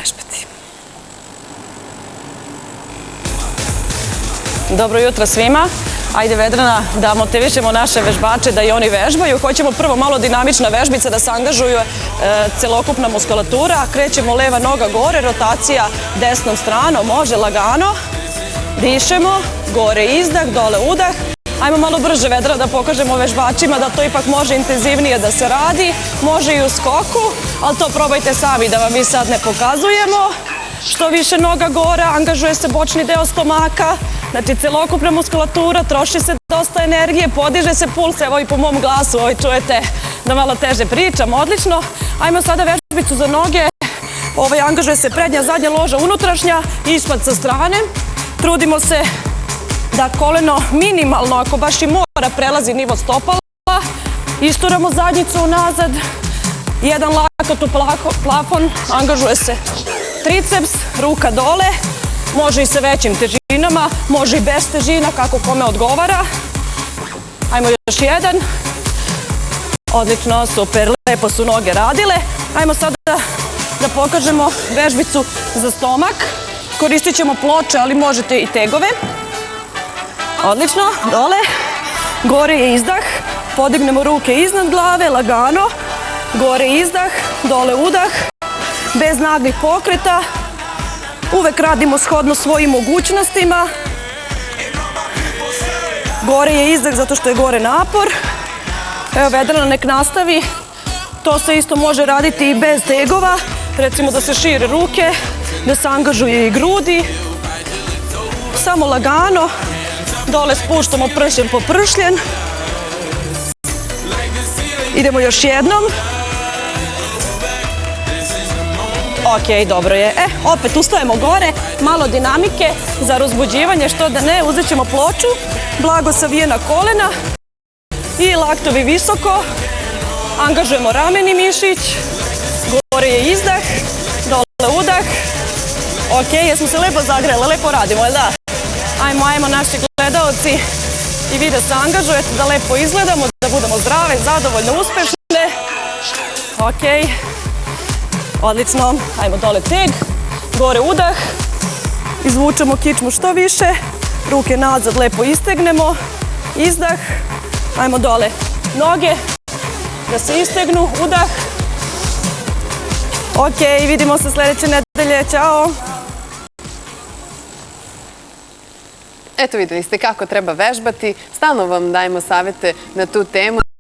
vežbati. Dobro jutro svima. Ajde, Vedrana, da motivišemo naše vežbače da i oni vežbaju. Hoćemo prvo malo dinamična vežbica da se angažuju celokupna muskulatura. Krećemo leva noga gore, rotacija desnom stranom, može lagano. Dišemo, gore izdah, dole udah. Ajmo malo brže, Vedra, da pokažemo vežbačima da to ipak može intenzivnije da se radi. Može i u skoku, ali to probajte sami da vam mi sad ne pokazujemo. Što više noga gore, angažuje se bočni deo stomaka. Znači, celokupna muskulatura, troši se dosta energije, podiže se puls, evo i po mom glasu, čujete da malo teže pričam, odlično. Ajmo sada vežbicu za noge, angažuje se prednja, zadnja loža, unutrašnja, ispad sa strane. Trudimo se da koleno minimalno, ako baš i mora, prelazi nivo stopala. Isturamo zadnjicu nazad, jedan lakat u plafon, angažuje se triceps, ruka dole, može i sa većim težinama, može i bez težina, kako kome odgovara. Ajmo još jedan. Odlično, super, lepo su noge radile. Ajmo sada da pokažemo vežbicu za stomak. Koristit ćemo ploče, ali možete i tegove. Odlično, dole. Gore je izdah, podignemo ruke iznad glave, lagano. Gore izdah, dole udah, bez naglih pokreta. Uvek radimo shodno svojim mogućnostima. Gore je izdah zato što je gore napor. Evo, Vedrana nek nastavi. To se isto može raditi i bez tegova. Recimo da se šire ruke, da se angažuje i grudi. Samo lagano. Dole spuštamo pršljen po pršljen. Idemo još jednom. Ok, dobro je. Opet ustajemo gore, malo dinamike za rozbuđivanje, što da ne, uzet ćemo ploču, blago savijena kolena i laktovi visoko. Angažujemo rameni mišić, gore je izdah, dole udah. Ok, jesmo se lepo zagrele, lepo radimo, jel da? Ajmo, naši gledaoci i vi da se angažujete, da lepo izgledamo, da budemo zdrave, zadovoljne, uspešne. Ok. Odlično, ajmo dole teg, gore udah, izvučemo kičmu što više, ruke nazad lepo istegnemo, izdah, ajmo dole noge da se istegnu, udah. Ok, vidimo se sledeće nedelje, ćao! Eto, videli ste kako treba vežbati, stalno vam dajemo savete na tu temu.